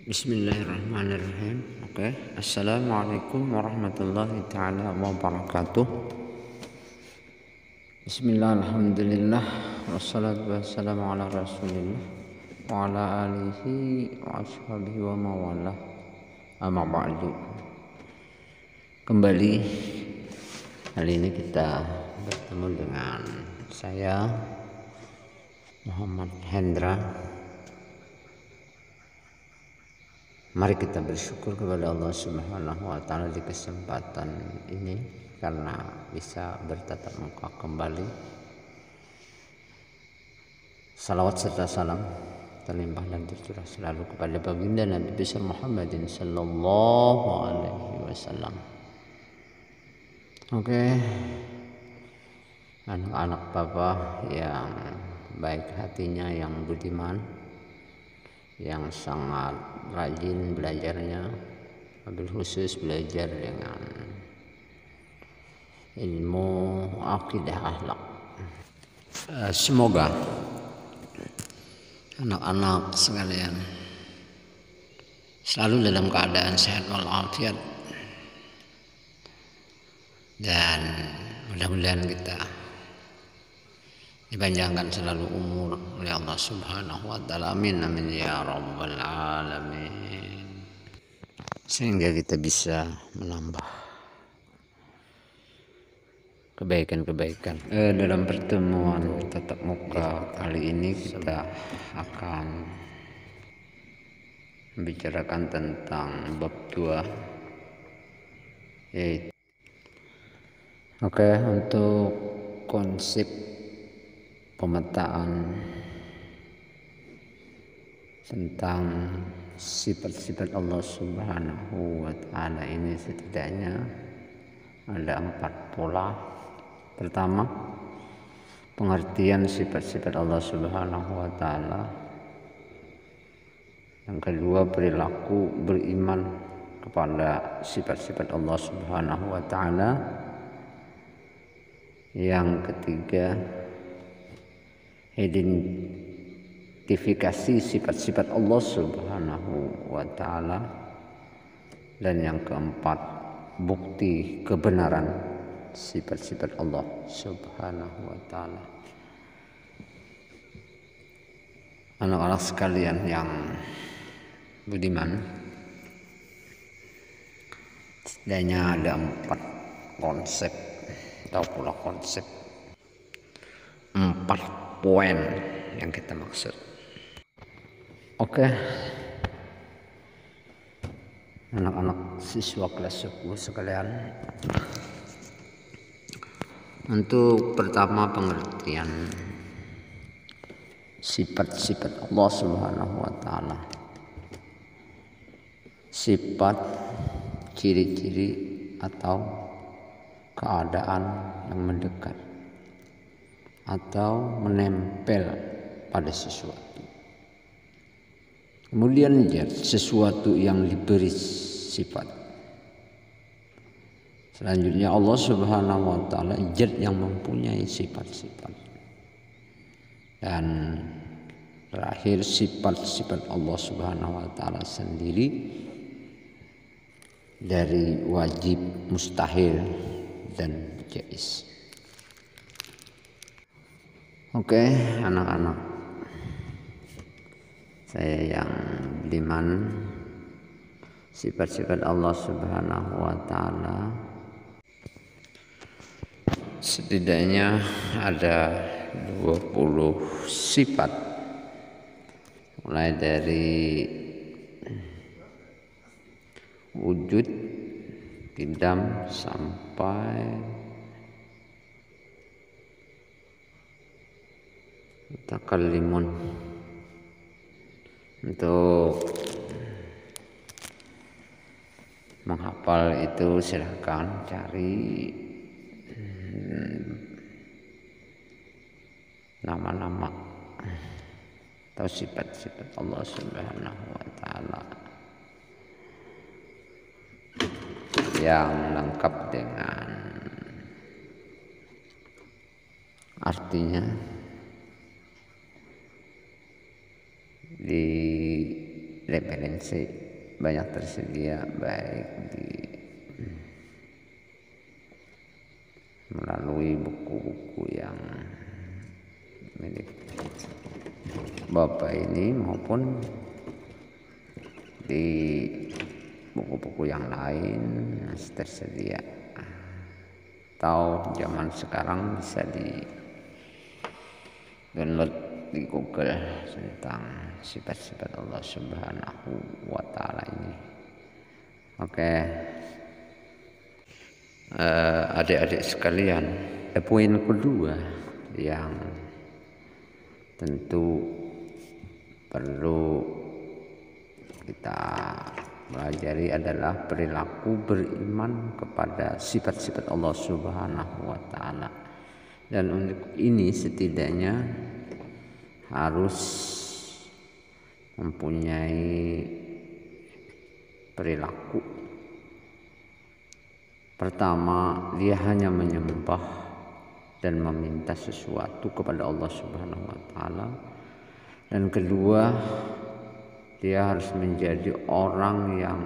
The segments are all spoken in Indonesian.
Bismillahirrahmanirrahim. Oke, Assalamualaikum warahmatullahi taala wabarakatuh. Bismillah, alhamdulillah, wassalatu wassalamu ala rasulillah wa ala alihi wa ashabihi wa mawalah. Amma ba'du. Kembali kali ini kita bertemu dengan saya Muhammad Hendra. Mari kita bersyukur kepada Allah Subhanahu wa taala di kesempatan ini karena bisa bertatap muka kembali. Salawat serta salam terlimpah dan tercurah selalu kepada baginda Nabi besar Muhammadin sallallahu alaihi wasallam. Oke. Anak-anak Papa yang baik hatinya, yang budiman, yang sangat rajin belajarnya, wabil khusus belajar dengan ilmu akidah akhlak. Semoga anak-anak sekalian selalu dalam keadaan sehat walafiat, dan mudah-mudahan kita dipanjangkan selalu umur oleh Allah Subhanahu wa taala. Amin amin ya rabbal alamin. Sehingga kita bisa menambah kebaikan-kebaikan. Dalam pertemuan tatap muka kali ini kita akan membicarakan tentang bab 2, yaitu untuk konsep pemetaan tentang sifat-sifat Allah Subhanahu wa taala ini setidaknya ada 4 pola. Pertama, pengertian sifat-sifat Allah Subhanahu wa taala. Yang kedua, perilaku beriman kepada sifat-sifat Allah Subhanahu wa taala. Yang ketiga, identifikasi sifat-sifat Allah Subhanahu wa taala. Dan yang keempat, bukti kebenaran sifat-sifat Allah Subhanahu wa taala. Anak-anak sekalian yang budiman, setidaknya ada 4 konsep atau pola konsep, 4 poin yang kita maksud. Oke, anak-anak siswa kelas 10 sekalian, untuk pertama pengertian sifat-sifat Allah Subhanahu wa taala. Sifat, ciri-ciri atau keadaan yang mendekat atau menempel pada sesuatu. Kemudian sesuatu yang diberi sifat. Selanjutnya Allah Subhanahu wa taala zat yang mempunyai sifat-sifat. Dan terakhir sifat-sifat Allah Subhanahu wa taala sendiri dari wajib, mustahil, dan jaiz. Oke, anak-anak saya yang budiman, sifat-sifat Allah Subhanahu wa taala setidaknya ada 20 sifat, mulai dari wujud, qidam sampai mutakallimun. Untuk menghafal itu silahkan cari nama-nama atau sifat-sifat Allah Subhanahu wa taala yang lengkap dengan artinya, referensi banyak tersedia, baik melalui buku-buku yang milik Bapak ini maupun di buku-buku yang lain masih tersedia, atau zaman sekarang bisa di download di Google tentang sifat-sifat Allah Subhanahu wa Ta'ala ini. Oke, adik-adik sekalian, poin kedua yang tentu perlu kita pelajari adalah perilaku beriman kepada sifat-sifat Allah Subhanahu wa Ta'ala. Dan untuk ini setidaknya harus mempunyai perilaku. Pertama, dia hanya menyembah dan meminta sesuatu kepada Allah Subhanahu wa Ta'ala. Dan kedua, dia harus menjadi orang yang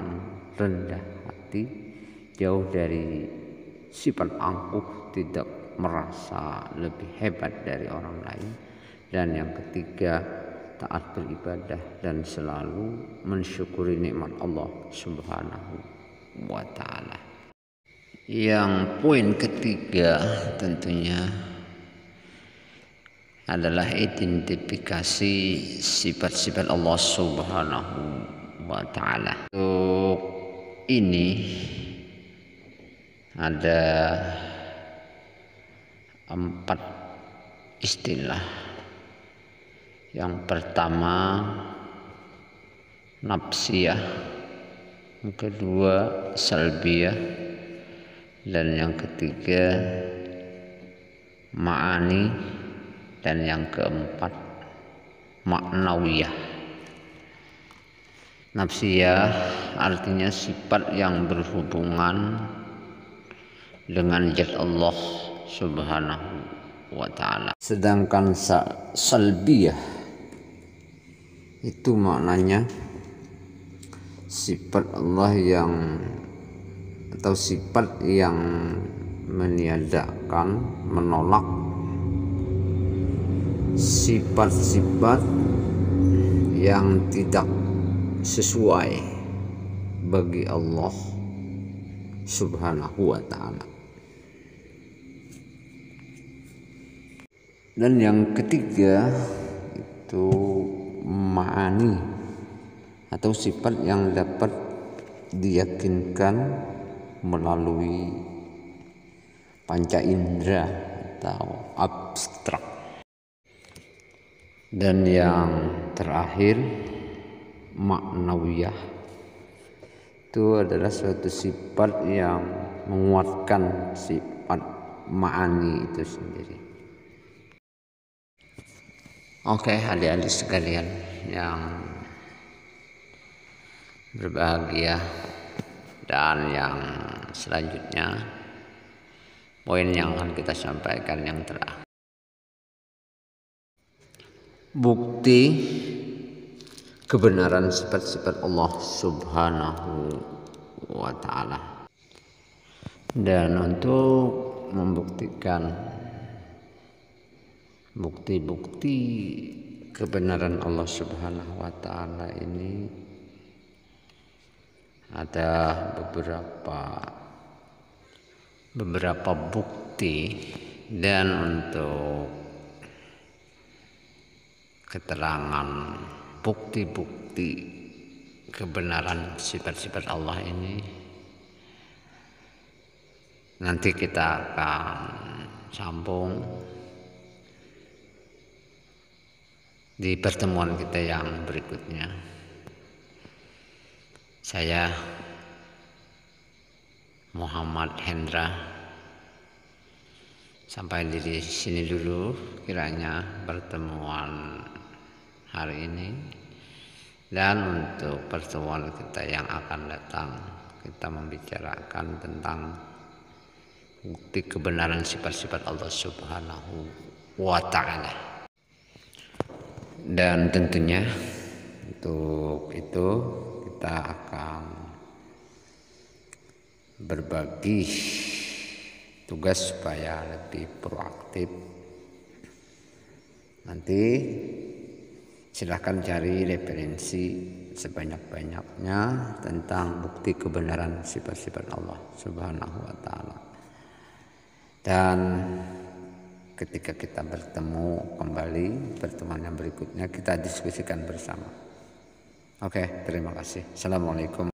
rendah hati, jauh dari sifat angkuh, tidak merasa lebih hebat dari orang lain. Dan yang ketiga, taat beribadah dan selalu mensyukuri nikmat Allah Subhanahu wa Ta'ala. Yang poin ketiga tentunya adalah identifikasi sifat-sifat Allah Subhanahu wa Ta'ala. Untuk ini ada 4 istilah. Yang pertama nafsiyah, yang kedua salbiyah, dan yang ketiga ma'ani, dan yang keempat maknawiyah. Nafsiyah artinya sifat yang berhubungan dengan zat Allah Subhanahu wa Ta'ala. Sedangkan salbiyah itu maknanya sifat Allah yang atau sifat yang meniadakan, menolak sifat-sifat yang tidak sesuai bagi Allah Subhanahu wa Ta'ala. Dan yang ketiga itu ma'ani atau sifat yang dapat diyakinkan melalui panca indera atau abstrak. Dan yang terakhir maknawiyah itu adalah suatu sifat yang menguatkan sifat ma'ani itu sendiri. Oke, adik-adik sekalian yang berbahagia, dan yang selanjutnya poin yang akan kita sampaikan yang terakhir, bukti kebenaran sifat-sifat Allah Subhanahu wa Ta'ala. Dan untuk membuktikan bukti-bukti kebenaran Allah Subhanahu wa Ta'ala ini ada beberapa bukti. Dan untuk keterangan bukti-bukti kebenaran sifat-sifat Allah ini nanti kita akan sambung di pertemuan kita yang berikutnya. Saya Muhammad Hendra, sampai di sini dulu kiranya pertemuan hari ini. Dan untuk pertemuan kita yang akan datang, kita membicarakan tentang bukti kebenaran sifat-sifat Allah Subhanahu wa Ta'ala. Dan tentunya Untuk itu kita akan berbagi tugas supaya lebih proaktif. Nanti silahkan cari referensi sebanyak-banyaknya tentang bukti kebenaran sifat-sifat Allah Subhanahu wa Ta'ala. Dan ketika kita bertemu kembali pertemuan yang berikutnya, kita diskusikan bersama. Oke, terima kasih. Assalamualaikum.